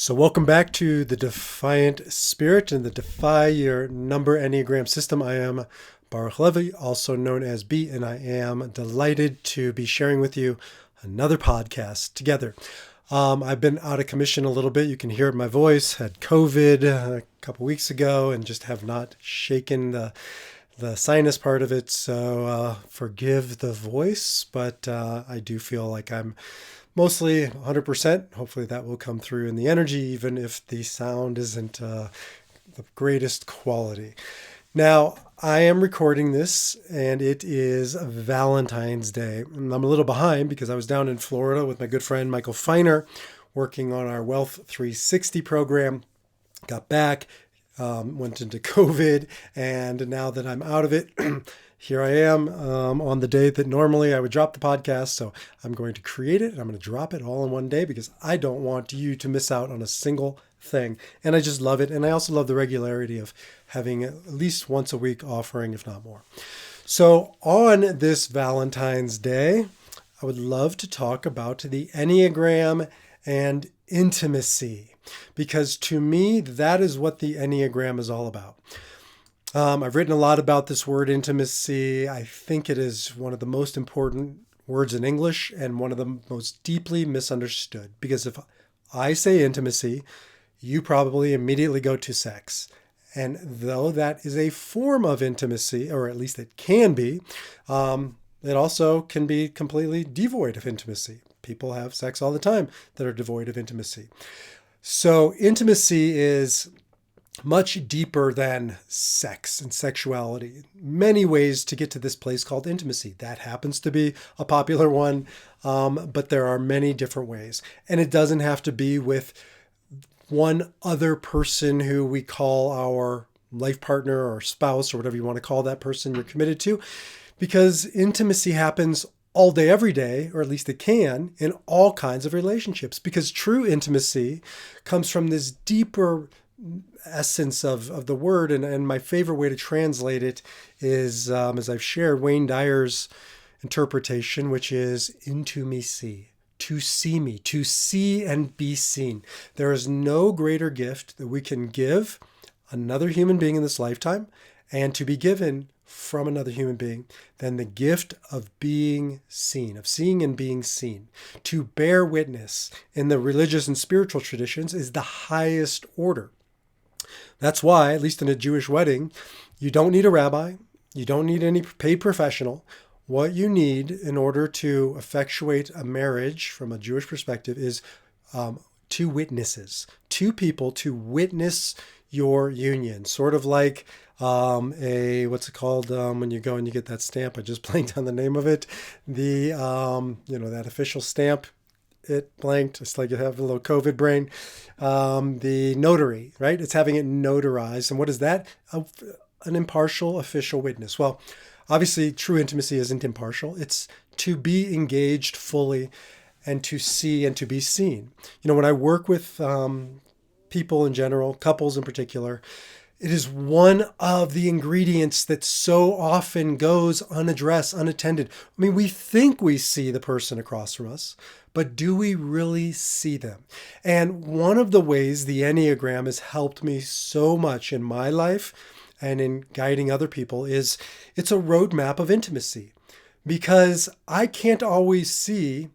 So welcome back to the Defiant Spirit and the Defy Your Number Enneagram System. I am Baruch Levy, also known as B, and I am delighted to be sharing with you another podcast together. I've been out of commission a little bit. You can hear it in my voice. Had COVID a couple weeks ago and just have not shaken the sinus part of it. So forgive the voice, but I do feel like I'm mostly 100%. Hopefully that will come through in the energy, even if the sound isn't the greatest quality. Now, I am recording this, and it is Valentine's Day. And I'm a little behind because I was down in Florida with my good friend Michael Feiner working on our Wealth 360 program. Got back, went into COVID, and now that I'm out of it, here I am on the day that normally I would drop the podcast. So I'm going to create it and I'm going to drop it all in one day because I don't want you to miss out on a single thing. And I just love it. And I also love the regularity of having at least once a week offering, if not more. So on this Valentine's Day, I would love to talk about the Enneagram and intimacy, because to me, that is what the Enneagram is all about. I've written a lot about this word intimacy. I think it is one of the most important words in English and one of the most deeply misunderstood. Because if I say intimacy, you probably immediately go to sex. And though that is a form of intimacy, or at least it can be, it also can be completely devoid of intimacy. People have sex all the time that are devoid of intimacy. So intimacy is much deeper than sex and sexuality. Many ways to get to this place called intimacy. That happens to be a popular one, but there are many different ways. And it doesn't have to be with one other person who we call our life partner or spouse or whatever you want to call that person you're committed to, because intimacy happens all day, every day, or at least it can, in all kinds of relationships. Because true intimacy comes from this deeper essence of the word, and my favorite way to translate it is, as I've shared, Wayne Dyer's interpretation, which is into me see, to see me, to see and be seen. There is no greater gift that we can give another human being in this lifetime and to be given from another human being than the gift of being seen, of seeing and being seen. To bear witness in the religious and spiritual traditions is the highest order. That's why, at least in a Jewish wedding, you don't need a rabbi. You don't need any paid professional. What you need in order to effectuate a marriage from a Jewish perspective is two witnesses, two people to witness your union. Sort of like what's it called when you go and you get that stamp? I just blanked on the name of it. That official stamp. It blanked. It's like you have a little COVID brain. The notary, right? It's having it notarized. And what is that? An impartial official witness. Well, obviously, true intimacy isn't impartial. It's to be engaged fully and to see and to be seen. You know, when I work with people in general, couples in particular, it is one of the ingredients that so often goes unaddressed, unattended. I mean, we think we see the person across from us, but do we really see them? And one of the ways the Enneagram has helped me so much in my life and in guiding other people is it's a roadmap of intimacy, because I can't always see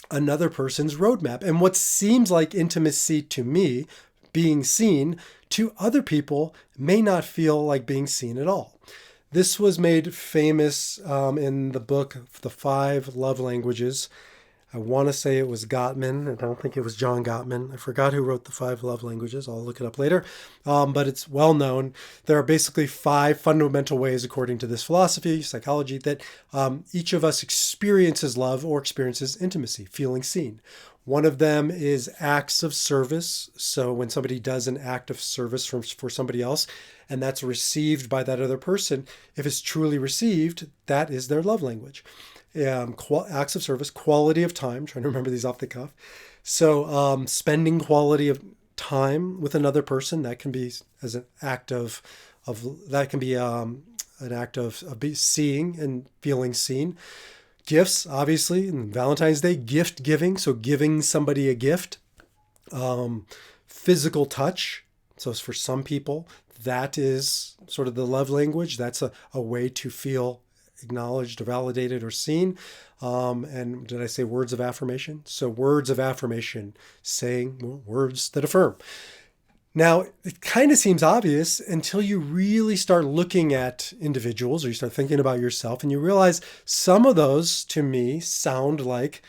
another person's roadmap. And what seems like intimacy to me, being seen, to other people may not feel like being seen at all. This was made famous in the book, The 5 Love Languages. I want to say it was Gottman. I don't think it was John Gottman. I forgot who wrote The 5 Love Languages. I'll look it up later. But it's well known. There are basically 5 fundamental ways, according to this philosophy, psychology, that each of us experiences love or experiences intimacy, feeling seen. One of them is acts of service. So when somebody does an act of service for somebody else, and that's received by that other person, if it's truly received, that is their love language. Acts of service, quality of time, trying to remember these off the cuff. So spending quality of time with another person, that can be as an act of that can be an act of seeing and feeling seen. Gifts, obviously, and Valentine's Day, gift giving, so giving somebody a gift. Physical touch. So for some people, that is sort of the love language. That's a way to feel acknowledged or validated or seen. And did I say words of affirmation? So words of affirmation, saying words that affirm. Now, it kind of seems obvious until you really start looking at individuals or you start thinking about yourself and you realize some of those to me sound like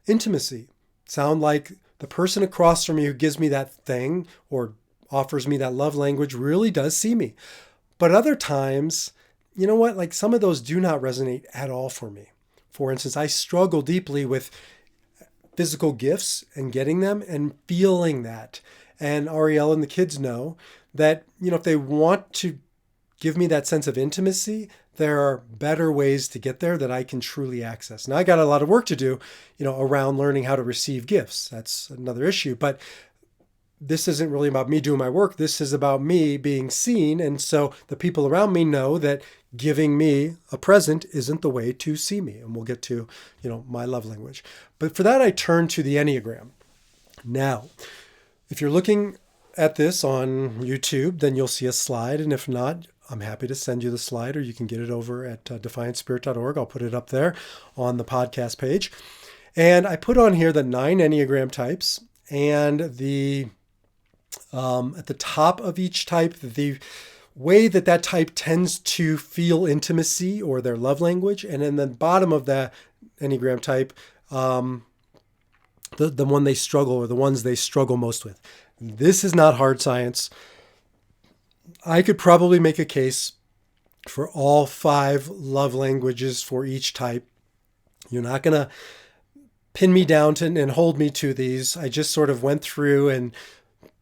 intimacy, sound like the person across from me who gives me that thing or offers me that love language really does see me. But other times, you know what? Like some of those do not resonate at all for me. For instance, I struggle deeply with physical gifts and getting them and feeling that. And Ariel and the kids know that, if they want to give me that sense of intimacy, there are better ways to get there that I can truly access. Now, I got a lot of work to do, around learning how to receive gifts. That's another issue. But this isn't really about me doing my work. This is about me being seen. And so the people around me know that giving me a present isn't the way to see me. And we'll get to, my love language. But for that, I turn to the Enneagram. Now, if you're looking at this on YouTube, then you'll see a slide. And if not, I'm happy to send you the slide, or you can get it over at defiantspirit.org. I'll put it up there on the podcast page. And I put on here the 9 Enneagram types, and the at the top of each type, the way that type tends to feel intimacy or their love language. And in the bottom of that Enneagram type, the one they struggle, or the ones they struggle most with. This is not hard science. I could probably make a case for all 5 love languages for each type. You're not going to pin me down and hold me to these. I just sort of went through and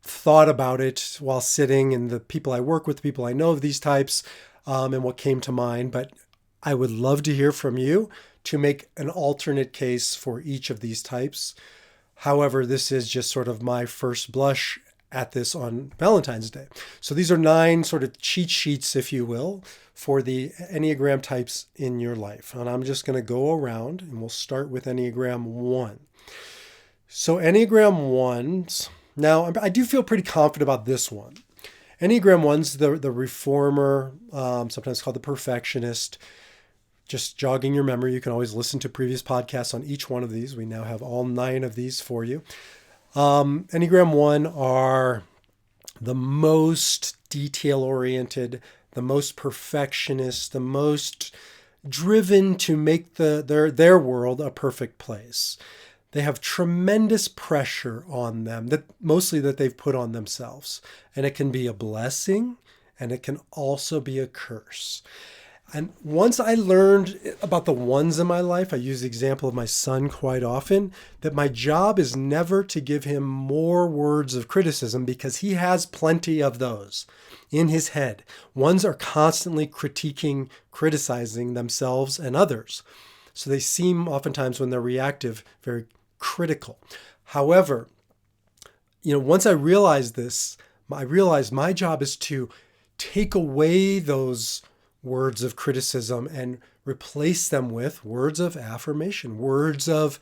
thought about it while sitting, and the people I work with, the people I know of these types, and what came to mind. But I would love to hear from you to make an alternate case for each of these types. However, this is just sort of my first blush at this on Valentine's Day. So these are 9 sort of cheat sheets, if you will, for the Enneagram types in your life. And I'm just going to go around, and we'll start with Enneagram 1. So Enneagram 1s, now I do feel pretty confident about this one. Enneagram 1's the reformer, sometimes called the perfectionist. Just jogging your memory, you can always listen to previous podcasts on each one of these. We now have all 9 of these for you. Enneagram 1 are the most detail-oriented, the most perfectionist, the most driven to make their world a perfect place. They have tremendous pressure on them, mostly that they've put on themselves. And it can be a blessing, and it can also be a curse. And once I learned about the ones in my life, I use the example of my son quite often, that my job is never to give him more words of criticism, because he has plenty of those in his head. Ones are constantly critiquing, criticizing themselves and others. So they seem oftentimes, when they're reactive, very critical. However, once I realized this, I realized my job is to take away those words of criticism and replace them with words of affirmation, words of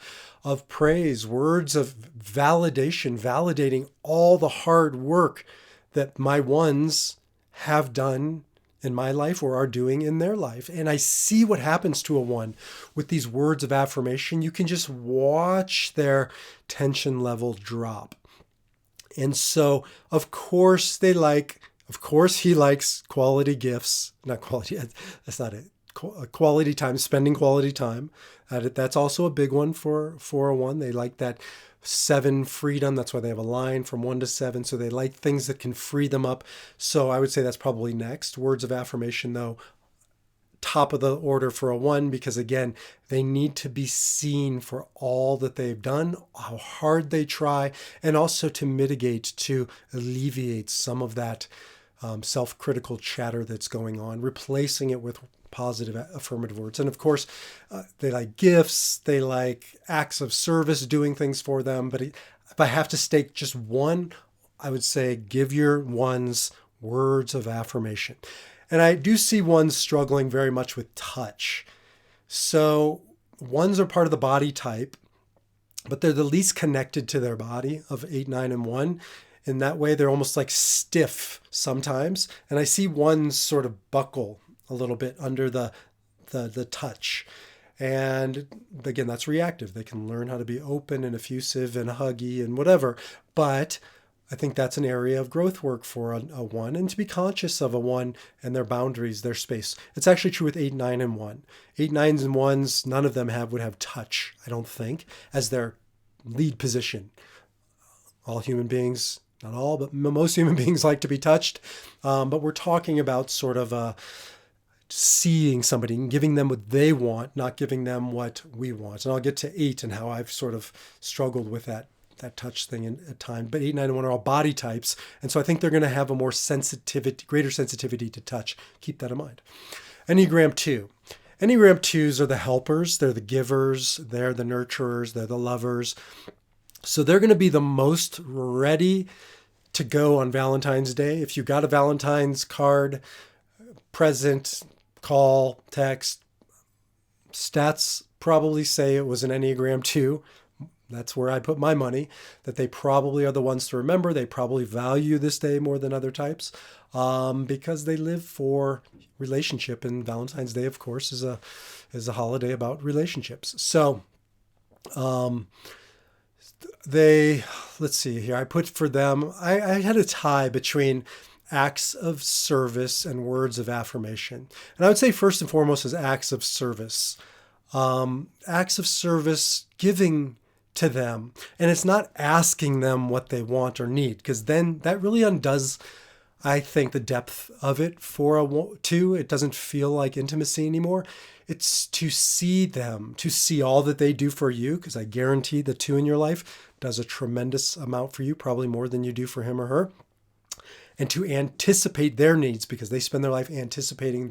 praise, words of validation, validating all the hard work that my ones have done in my life or are doing in their life. And I see what happens to a 1 with these words of affirmation. You can just watch their tension level drop. And so, of course, he likes quality gifts, not quality, that's not it, quality time, spending quality time. That's also a big one for a 1. They like that 7 freedom. That's why they have a line from 1 to 7. So they like things that can free them up. So I would say that's probably next. Words of affirmation, though, top of the order for a 1, because again, they need to be seen for all that they've done, how hard they try, and also to mitigate, to alleviate some of that self-critical chatter that's going on, replacing it with positive affirmative words. And of course, they like gifts, they like acts of service, doing things for them. But if I have to stake just one, I would say give your 1s words of affirmation. And I do see 1s struggling very much with touch. So 1s are part of the body type. but they're the least connected to their body of 8, 9, and 1. In that way, they're almost like stiff sometimes. And I see ones sort of buckle a little bit under the touch. And again, that's reactive. They can learn how to be open and effusive and huggy and whatever. But I think that's an area of growth work for a 1, and to be conscious of a 1 and their boundaries, their space. It's actually true with 8, 9, and 1. 8, 9s, and 1s, none of them would have touch, I don't think, as their lead position. All human beings, not all, but most human beings like to be touched. But we're talking about sort of seeing somebody and giving them what they want, not giving them what we want. And I'll get to 8 and how I've sort of struggled with that touch thing at times. But 8, 9, and 1 are all body types. And so I think they're going to have a more greater sensitivity to touch. Keep that in mind. Enneagram 2. Enneagram 2s are the helpers. They're the givers. They're the nurturers. They're the lovers. So they're going to be the most ready to go on Valentine's Day. If you got a Valentine's card, present, call, text, stats probably say it was an Enneagram 2. That's where I put my money, that they probably are the ones to remember. They probably value this day more than other types because they live for relationship. And Valentine's Day, of course, is a holiday about relationships. So let's see here. I put for them, I had a tie between acts of service and words of affirmation. And I would say first and foremost is acts of service. Acts of service, giving to them. And it's not asking them what they want or need, because then that really undoes, I think, the depth of it for a 2. It doesn't feel like intimacy anymore. It's to see them, to see all that they do for you, because I guarantee the 2 in your life does a tremendous amount for you, probably more than you do for him or her. And to anticipate their needs, because they spend their life anticipating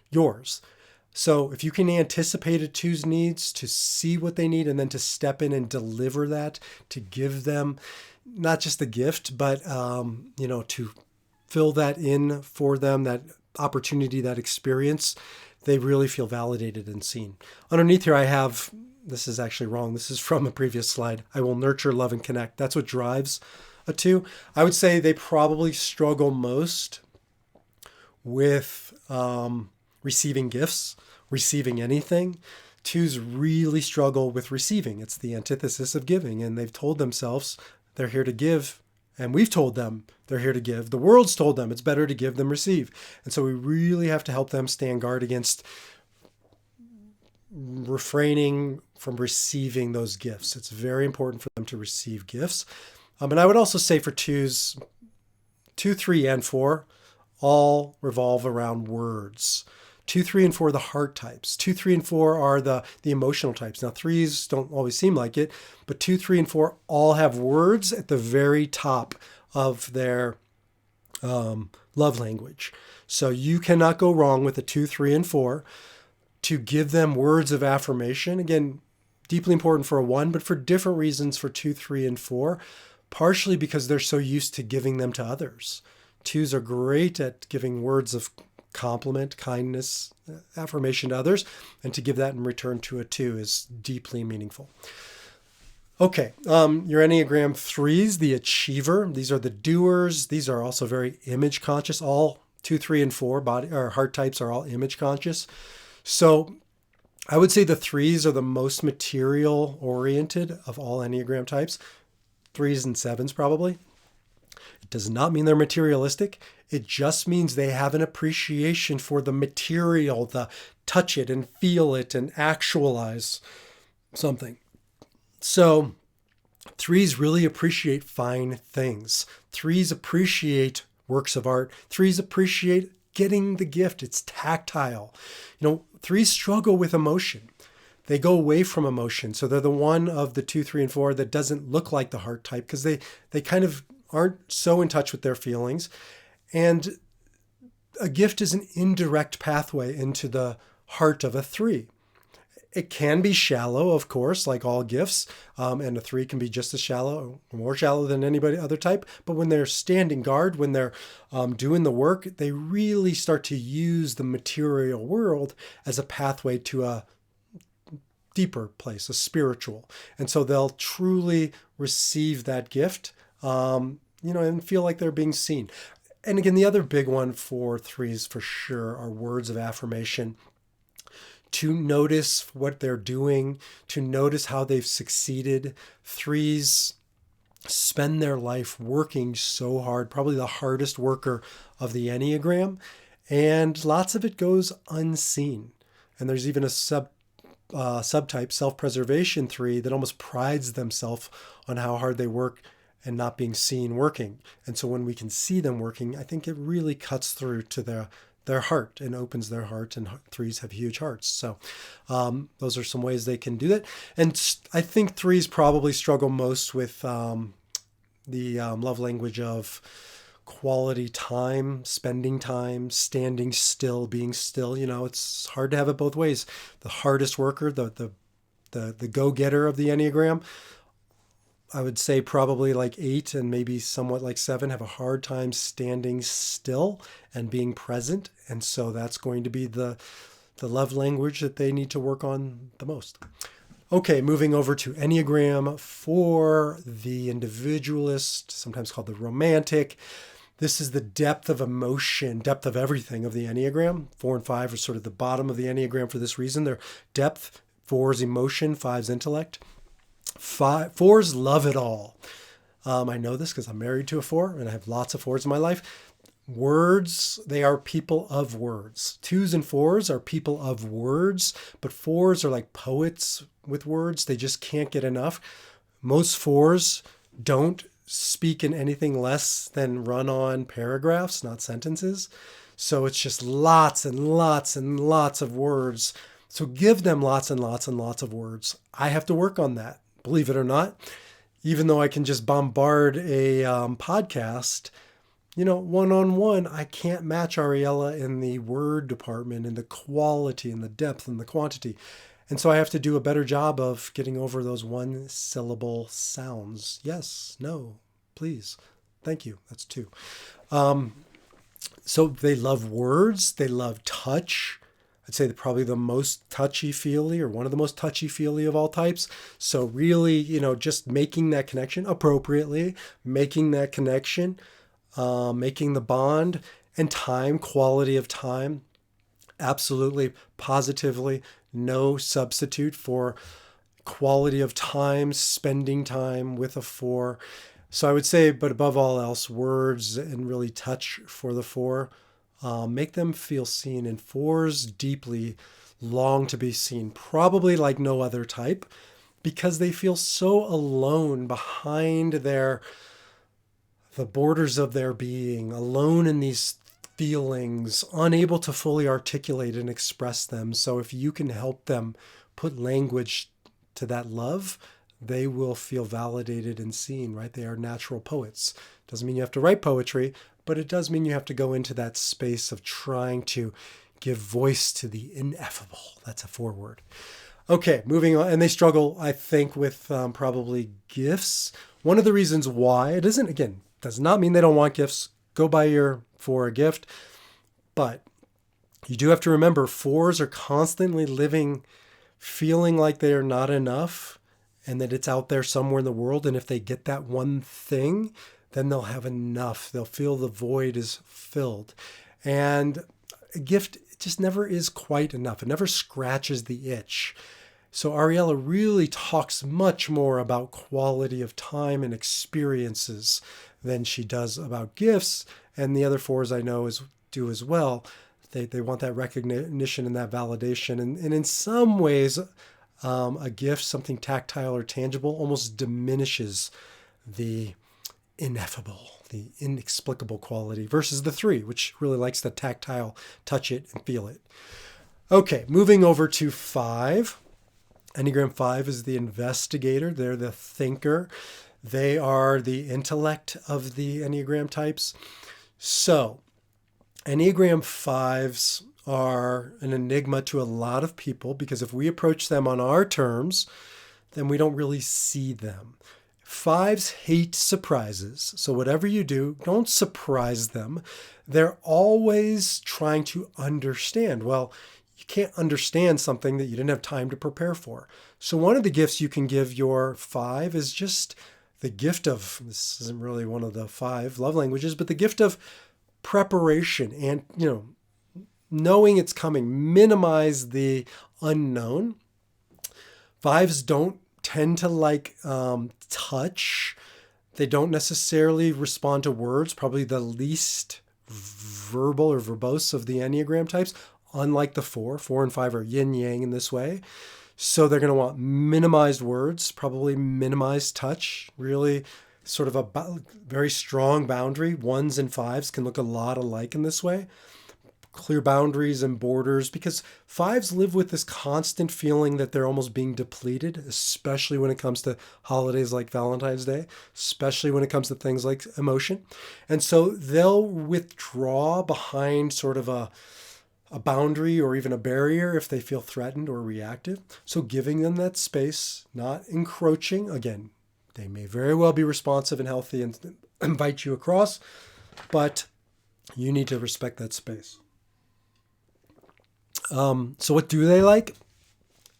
yours. So if you can anticipate a 2's needs, to see what they need, and then to step in and deliver that, to give them not just the gift, but to fill that in for them, that opportunity, that experience, they really feel validated and seen. Underneath here I have, this is actually wrong, this is from a previous slide, I will nurture, love, and connect. That's what drives a 2. I would say they probably struggle most with receiving gifts, receiving anything. 2s really struggle with receiving. It's the antithesis of giving. And they've told themselves they're here to give. And we've told them they're here to give. The world's told them it's better to give than receive. And so we really have to help them stand guard against refraining from receiving those gifts. It's very important for them to receive gifts. And I would also say for 2s, 2, 3, and 4 all revolve around words. 2, 3, and 4 are the heart types. 2, 3, and 4 are the emotional types. Now 3s don't always seem like it, but 2, 3, and 4 all have words at the very top of their love language. So you cannot go wrong with a 2, 3, and 4 to give them words of affirmation. Again, deeply important for a 1, but for different reasons for 2, 3, and 4, partially because they're so used to giving them to others. 2s are great at giving words of compliment, kindness, affirmation to others, and to give that in return to a 2 is deeply meaningful. Okay, your Enneagram 3s, the achiever. These are the doers. These are also very image conscious. All 2, 3, and 4 body or heart types are all image conscious. So I would say the 3s are the most material oriented of all Enneagram types. 3s and 7s probably. It does not mean they're materialistic. It just means they have an appreciation for the material, the touch it and feel it and actualize something. So 3s really appreciate fine things. 3s appreciate works of art. 3s appreciate getting the gift. It's tactile. 3s struggle with emotion. They go away from emotion. So they're the one of the 2, 3, and 4 that doesn't look like the heart type because they kind of aren't so in touch with their feelings. And a gift is an indirect pathway into the heart of a 3. It can be shallow, of course, like all gifts, and a 3 can be just as shallow, more shallow than anybody other type. But when they're standing guard, when they're doing the work, they really start to use the material world as a pathway to a deeper place, a spiritual. And so they'll truly receive that gift, and feel like they're being seen. And again, the other big one for threes for sure are words of affirmation. To notice what they're doing, to notice how they've succeeded. Threes spend their life working so hard, probably the hardest worker of the Enneagram, and lots of it goes unseen. And there's even a subtype, self-preservation 3, that almost prides themselves on how hard they work and not being seen working. And so when we can see them working, I think it really cuts through to their heart and opens their heart, and threes have huge hearts. So those are some ways they can do that. And I think threes probably struggle most with the love language of quality time, spending time, standing still, being still. It's hard to have it both ways. The hardest worker, the go-getter of the Enneagram, I would say probably like 8 and maybe somewhat like 7 have a hard time standing still and being present. And so that's going to be the love language that they need to work on the most. Okay, moving over to Enneagram 4, the individualist, sometimes called the romantic. This is the depth of emotion, depth of everything of the Enneagram. 4 and 5 are sort of the bottom of the Enneagram for this reason. They're depth, 4's emotion, 5's intellect. 4s love it all. I know this because I'm married to a 4 and I have lots of 4s in my life. Words, they are people of words. 2s and 4s are people of words, but 4s are like poets with words. They just can't get enough. Most 4s don't speak in anything less than run-on paragraphs, not sentences. So it's just lots and lots and lots of words. So give them lots and lots and lots of words. I have to work on that. Believe it or not, even though I can just bombard a podcast, one-on-one, I can't match Ariella in the word department, in the quality and the depth and the quantity. And so I have to do a better job of getting over those one-syllable sounds. Yes, no, please, thank you. That's 2. So they love words. They love touch. I'd say probably the most touchy-feely, or one of the most touchy-feely of all types. So really, just making that connection appropriately, making that connection, making the bond, and time, quality of time. Absolutely, positively, no substitute for quality of time, spending time with a 4. So I would say, but above all else, words and really touch for the 4. Make them feel seen, and 4s deeply long to be seen, probably like no other type, because they feel so alone behind the borders of their being, alone in these feelings, unable to fully articulate and express them. So if you can help them put language to that love, they will feel validated and seen, right? They are natural poets. Doesn't mean you have to write poetry, but it does mean you have to go into that space of trying to give voice to the ineffable. That's a 4 word. Okay, moving on. And they struggle, I think, with probably gifts. One of the reasons why, it isn't, again, does not mean they don't want gifts. Go buy your 4 a gift. But you do have to remember, 4s are constantly living, feeling like they are not enough and that it's out there somewhere in the world. And if they get that one thing, then they'll have enough. They'll feel the void is filled. And a gift just never is quite enough. It never scratches the itch. So Ariella really talks much more about quality of time and experiences than she does about gifts. And the other 4s I know do as well. They want that recognition and that validation. And in some ways, a gift, something tactile or tangible, almost diminishes the ineffable, the inexplicable quality, versus the 3, which really likes the tactile, touch it and feel it. Okay, moving over to 5. Enneagram 5 is the investigator. They're the thinker. They are the intellect of the Enneagram types. So Enneagram 5s are an enigma to a lot of people, because if we approach them on our terms, then we don't really see them. 5s hate surprises. So whatever you do, don't surprise them. They're always trying to understand. Well, you can't understand something that you didn't have time to prepare for. So one of the gifts you can give your 5 is just the gift of, this isn't really one of the 5 love languages, but the gift of preparation and, knowing it's coming. Minimize the unknown. 5s don't tend to like touch. They don't necessarily respond to words, probably the least verbal or verbose of the Enneagram types, unlike the 4. 4 and 5 are yin yang in this way. So they're going to want minimized words, probably minimized touch, really sort of a very strong boundary. 1s and 5s can look a lot alike in this way. Clear boundaries and borders, because 5s live with this constant feeling that they're almost being depleted, especially when it comes to holidays like Valentine's Day, especially when it comes to things like emotion. And so they'll withdraw behind sort of a boundary or even a barrier if they feel threatened or reactive. So giving them that space, not encroaching. Again, they may very well be responsive and healthy and invite you across, but you need to respect that space. So what do they like?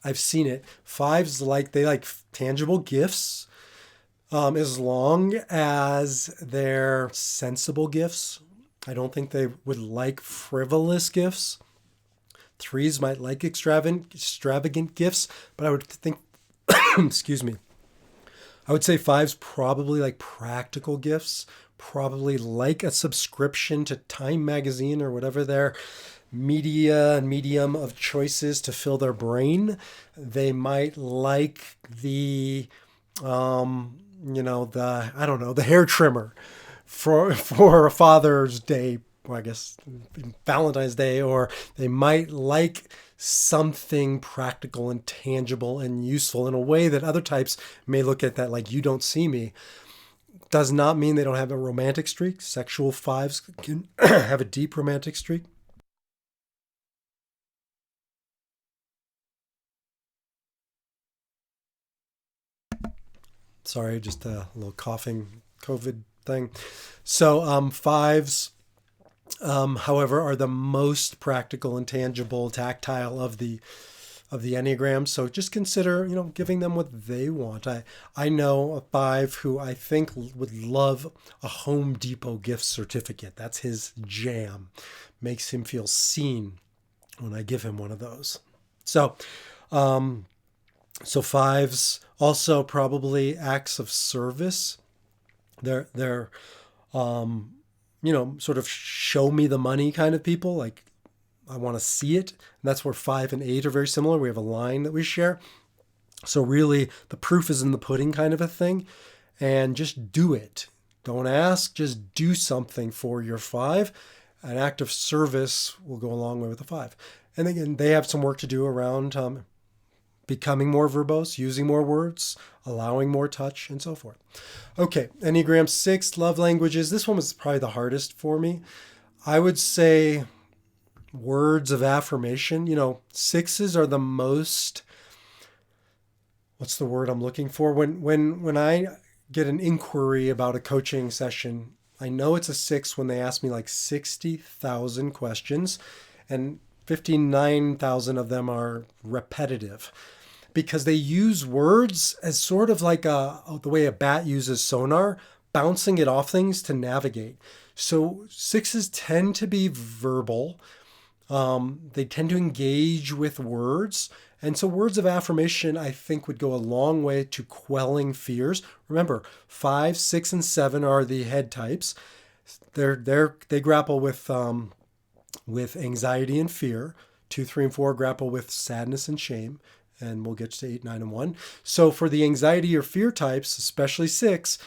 I've seen it. 5s they like tangible gifts, as long as they're sensible gifts. I don't think they would like frivolous gifts. 3s might like extravagant gifts, but I would think, excuse me, I would say 5s probably like practical gifts, probably like a subscription to Time magazine or whatever their media and medium of choices to fill their brain. They might like the the hair trimmer for a Father's Day, or I guess Valentine's Day, or they might like something practical and tangible and useful in a way that other types may look at that like, you don't see me. Does not mean they don't have a romantic streak. Sexual 5s can have a deep romantic streak. Sorry, just a little coughing COVID thing. So 5s, however, are the most practical and tangible, tactile of the Enneagram. So just consider, giving them what they want. I know a 5 who I think would love a Home Depot gift certificate. That's his jam. Makes him feel seen when I give him one of those. So 5s also probably acts of service. They're sort of show me the money kind of people. Like, I want to see it. And that's where 5 and 8 are very similar. We have a line that we share. So really, the proof is in the pudding kind of a thing. And just do it. Don't ask, just do something for your 5. An act of service will go a long way with the 5. And again, they have some work to do around becoming more verbose, using more words, allowing more touch, and so forth. Okay, Enneagram 6, love languages. This one was probably the hardest for me. I would say words of affirmation. 6s are the most, what's the word I'm looking for? When I get an inquiry about a coaching session, I know it's a 6 when they ask me like 60,000 questions, and 59,000 of them are repetitive, because they use words as sort of like the way a bat uses sonar, bouncing it off things to navigate. So 6s tend to be verbal. They tend to engage with words. And so words of affirmation, I think, would go a long way to quelling fears. Remember, 5, 6, and 7 are the head types. They grapple with anxiety and fear. 2, 3, and 4 grapple with sadness and shame. And we'll get to 8, 9, and 1. So for the anxiety or fear types, especially 6,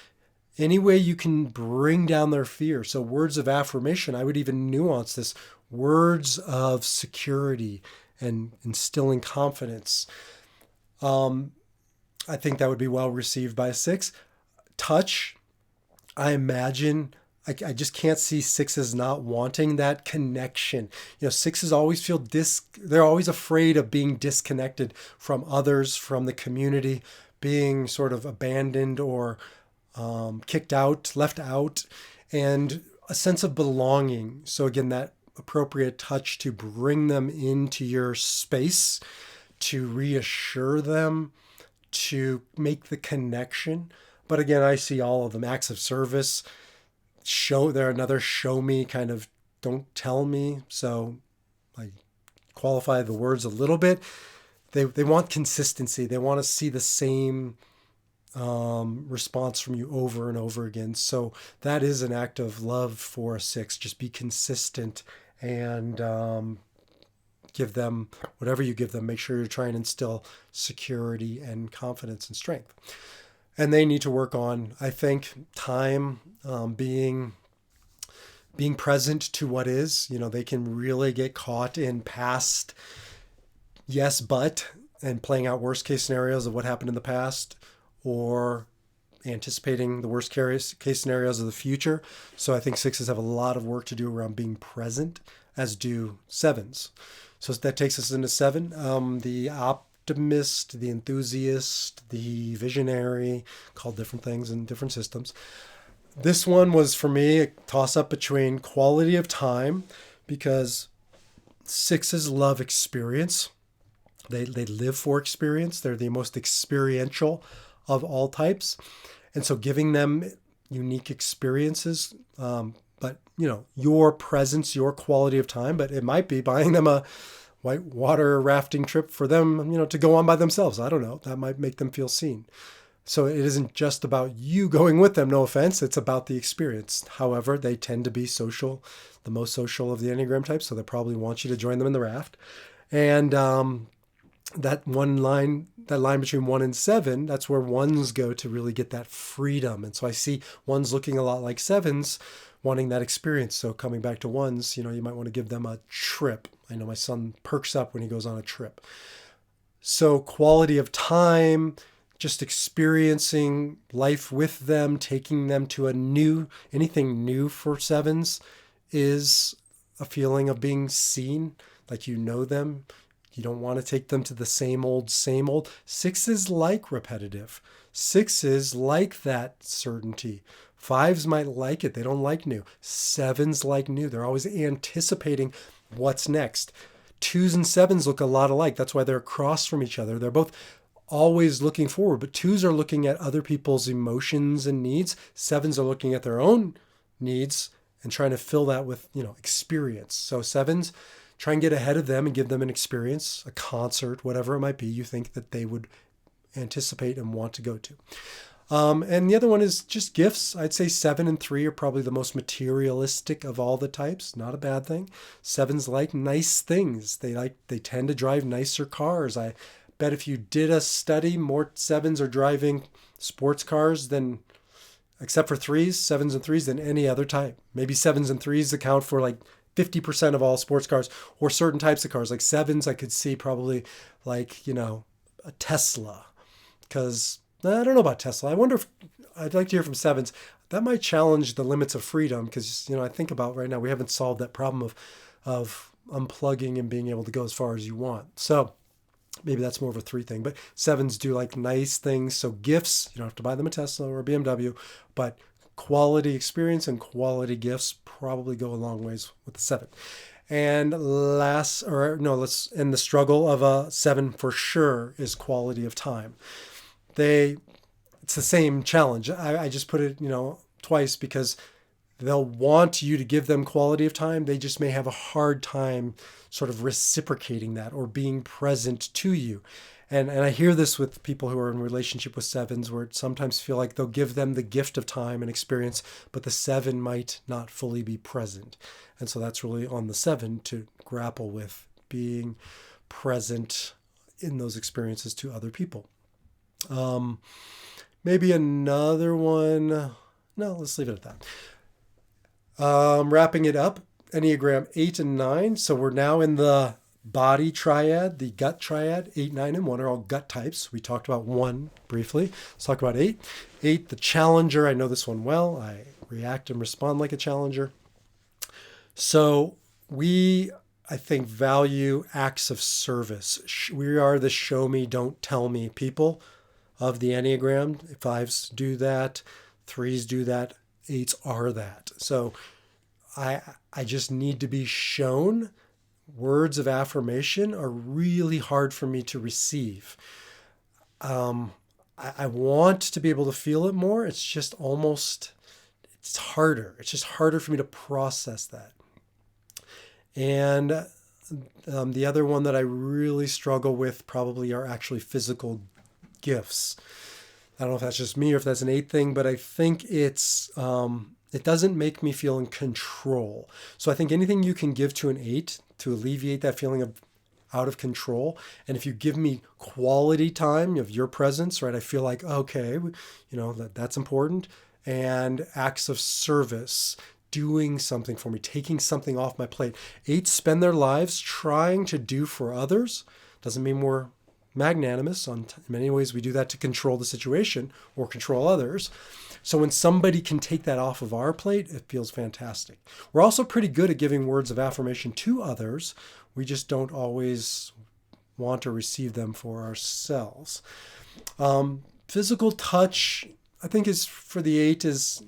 any way you can bring down their fear. So words of affirmation, I would even nuance this. Words of security and instilling confidence. I think that would be well received by a 6. Touch, I imagine, I just can't see 6s not wanting that connection. 6s always feel they're always afraid of being disconnected from others, from the community, being sort of abandoned or kicked out, left out, and a sense of belonging. So again, that appropriate touch to bring them into your space, to reassure them, to make the connection. But again, I see all of them. Acts of service, they're another show me kind of, don't tell me. So I qualify the words a little bit. They want consistency. They want to see the same response from you over and over again. So that is an act of love for a 6. Just be consistent and give them whatever you give them. Make sure you're trying to instill security and confidence and strength. And they need to work on, I think, time, being present to what is. They can really get caught in past yes, but, and playing out worst case scenarios of what happened in the past, or anticipating the worst case scenarios of the future. So I think 6s have a lot of work to do around being present, as do 7s. So that takes us into 7. The optimist, the enthusiast, the visionary, called different things in different systems. This one was, for me, a toss-up between quality of time, because 6s love experience. They live for experience. They're the most experiential of all types. And so giving them unique experiences, but your presence, your quality of time, but it might be buying them a white water rafting trip for them, to go on by themselves. I don't know. That might make them feel seen. So it isn't just about you going with them, no offense. It's about the experience. However, they tend to be social, the most social of the Enneagram types. So they probably want you to join them in the raft. And that line between 1 and 7, that's where 1s go to really get that freedom. And so I see 1s looking a lot like 7s, wanting that experience. So coming back to 1s, you might want to give them a trip. I know my son perks up when he goes on a trip. So quality of time, just experiencing life with them, taking them to anything new for 7s is a feeling of being seen, like you know them. You don't want to take them to the same old, same old. 6s like repetitive. 6s like that certainty. 5s might like it. They don't like new. 7s like new. They're always anticipating what's next. 2s and 7s look a lot alike. That's why they're across from each other. They're both always looking forward, but 2s are looking at other people's emotions and needs. 7s are looking at their own needs and trying to fill that with, experience. So 7s, try and get ahead of them and give them an experience, a concert, whatever it might be you think that they would anticipate and want to go to. And the other one is just gifts. I'd say 7 and 3 are probably the most materialistic of all the types. Not a bad thing. 7s like nice things. They tend to drive nicer cars. I bet if you did a study, more 7s are driving sports cars than, except for 7s and 3s, than any other type. Maybe 7s and 3s account for like 50% of all sports cars, or certain types of cars. Like 7s, I could see probably like, a Tesla. Because I don't know about Tesla. I wonder if I'd like to hear from 7s. That might challenge the limits of freedom, because, I think about right now, we haven't solved that problem of unplugging and being able to go as far as you want. So maybe that's more of a 3 thing. But 7s do like nice things. So gifts, you don't have to buy them a Tesla or a BMW, but quality experience and quality gifts probably go a long ways with the 7. And let's end the struggle of a 7 for sure is quality of time. It's the same challenge. I just put it, twice, because they'll want you to give them quality of time. They just may have a hard time sort of reciprocating that or being present to you. And I hear this with people who are in relationship with 7s, where it sometimes feel like they'll give them the gift of time and experience, but the 7 might not fully be present. And so that's really on the 7 to grapple with being present in those experiences to other people. Maybe another one. No, let's leave it at that. Wrapping it up, Enneagram 8 and 9. So we're now in the body triad, the gut triad. 8, 9, and 1 are all gut types. We talked about 1 briefly. Let's talk about 8. 8, the challenger. I know this one well. I react and respond like a challenger. So I think, value acts of service. We are the show me, don't tell me people of the Enneagram. 5s do that. 3s do that. 8s are that. So I just need to be shown. Words of affirmation are really hard for me to receive. I want to be able to feel it more. It's harder. It's just harder for me to process that. And the other one that I really struggle with probably are actually physical gifts. I don't know if that's just me or if that's an 8 thing, but I think it doesn't make me feel in control. So I think anything you can give to an 8 to alleviate that feeling of out of control. And if you give me quality time of your presence, right, I feel like, okay, that's important. And acts of service, doing something for me, taking something off my plate. 8s spend their lives trying to do for others. Doesn't mean we're magnanimous. In many ways, we do that to control the situation or control others. So when somebody can take that off of our plate, it feels fantastic. We're also pretty good at giving words of affirmation to others. We just don't always want to receive them for ourselves. Physical touch, I think, is for the 8 is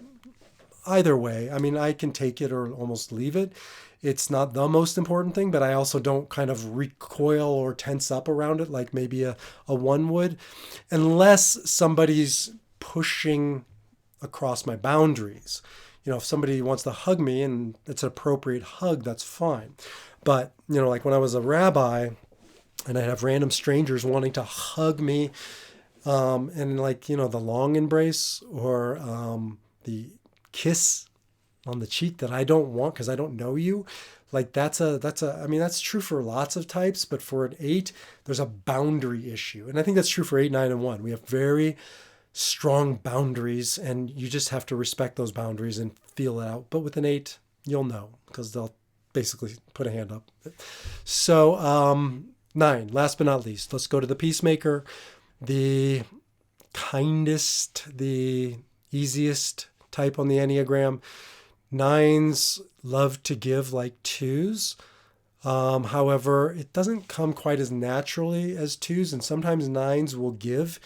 either way. I mean, I can take it or almost leave it. It's not the most important thing, but I also don't kind of recoil or tense up around it like maybe a 1 would, unless somebody's pushing across my boundaries. If somebody wants to hug me and it's an appropriate hug, that's fine. But, like when I was a rabbi and I'd have random strangers wanting to hug me, and the long embrace or the kiss on the cheek that I don't want because I don't know you. That's true for lots of types, but for an 8, there's a boundary issue. And I think that's true for 8, 9, and 1. We have very strong boundaries and you just have to respect those boundaries and feel it out. But with an 8, you'll know because they'll basically put a hand up. So 9, last but not least, let's go to the peacemaker, the kindest, the easiest type on the Enneagram. 9s love to give like 2s. However, it doesn't come quite as naturally as 2s. And sometimes 9s will give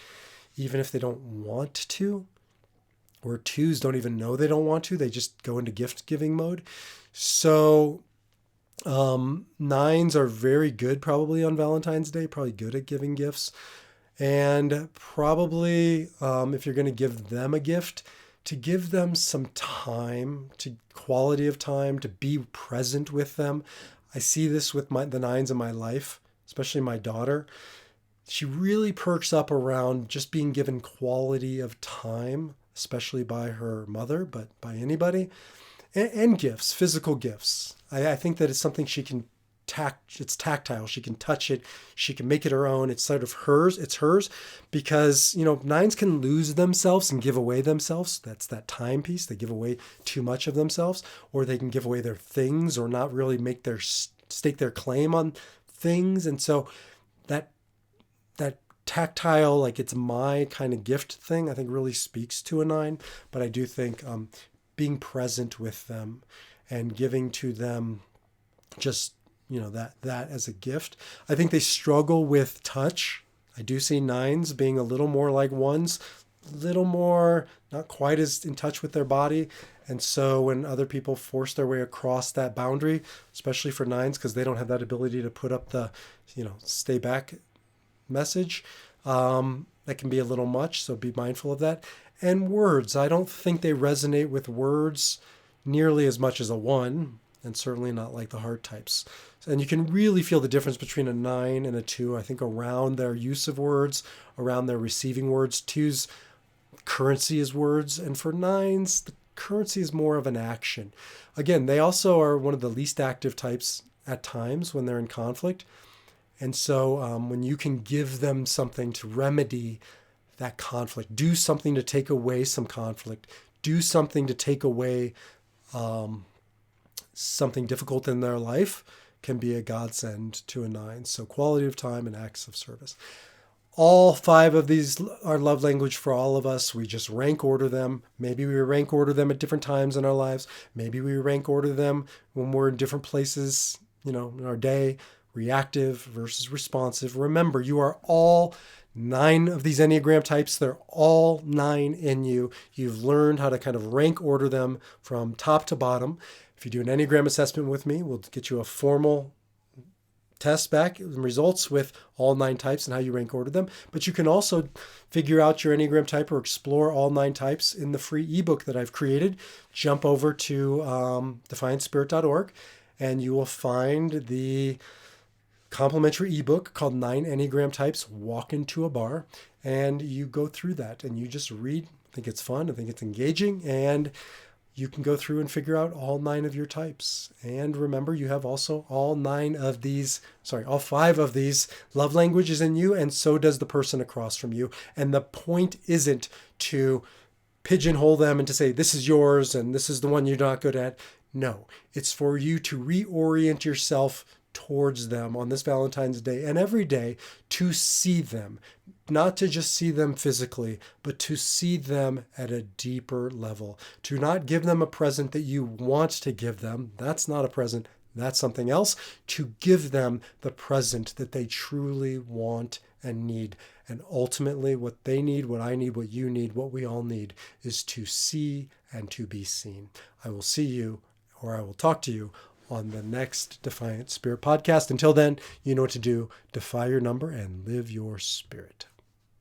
even if they don't want to, or 2s don't even know they don't want to. They just go into gift giving mode. So 9s are very good probably on Valentine's Day, probably good at giving gifts. And probably if you're going to give them a gift, to give them some time, to quality of time, to be present with them. I see this with the 9s in my life, especially my daughter. She really perks up around just being given quality of time, especially by her mother, but by anybody. And gifts, physical gifts. I think that it's something she can it's tactile. She can touch it. She can make it her own. It's sort of hers. It's hers because, 9s can lose themselves and give away themselves. That's that time piece. They give away too much of themselves, or they can give away their things or not really stake their claim on things. And so that tactile, like it's my kind of gift thing, I think really speaks to a 9. But I do think being present with them and giving to them just that as a gift. I think they struggle with touch. I do see 9s being a little more like 1s, a little more not quite as in touch with their body. And so when other people force their way across that boundary, especially for 9s, because they don't have that ability to put up the, stay back message, that can be a little much. So be mindful of that. And words, I don't think they resonate with words nearly as much as a 1, and certainly not like the heart types. And you can really feel the difference between a 9 and a 2, I think, around their use of words, around their receiving words. 2's currency is words, and for 9s, the currency is more of an action. Again, they also are one of the least active types at times when they're in conflict. And so when you can give them something to remedy that conflict, do something to take away some conflict, do something to take away something difficult in their life, can be a godsend to a 9. So quality of time and acts of service. All 5 of these are love language for all of us. We just rank order them. Maybe we rank order them at different times in our lives. Maybe we rank order them when we're in different places, in our day, reactive versus responsive. Remember, you are all 9 of these Enneagram types. They're all 9 in you. You've learned how to kind of rank order them from top to bottom. If you do an Enneagram assessment with me, we'll get you a formal test back and results with all 9 types and how you rank order them. But you can also figure out your Enneagram type or explore all 9 types in the free ebook that I've created. Jump over to defiantspirit.org and you will find the complimentary ebook called 9 Enneagram Types, Walk Into a Bar. And you go through that and you just read. I think it's fun. I think it's engaging. And you can go through and figure out all 9 of your types. And remember, you have also all 5 of these love languages in you, and so does the person across from you. And the point isn't to pigeonhole them and to say, this is yours and this is the one you're not good at. No, it's for you to reorient yourself towards them on this Valentine's Day and every day, to see them, not to just see them physically, but to see them at a deeper level, to not give them a present that you want to give them. That's not a present. That's something else. To give them the present that they truly want and need. And ultimately, what they need, what I need, what you need, what we all need is to see and to be seen. I will see you, or I will talk to you on the next Defiant Spirit podcast. Until then, you know what to do. Defy your number and live your spirit.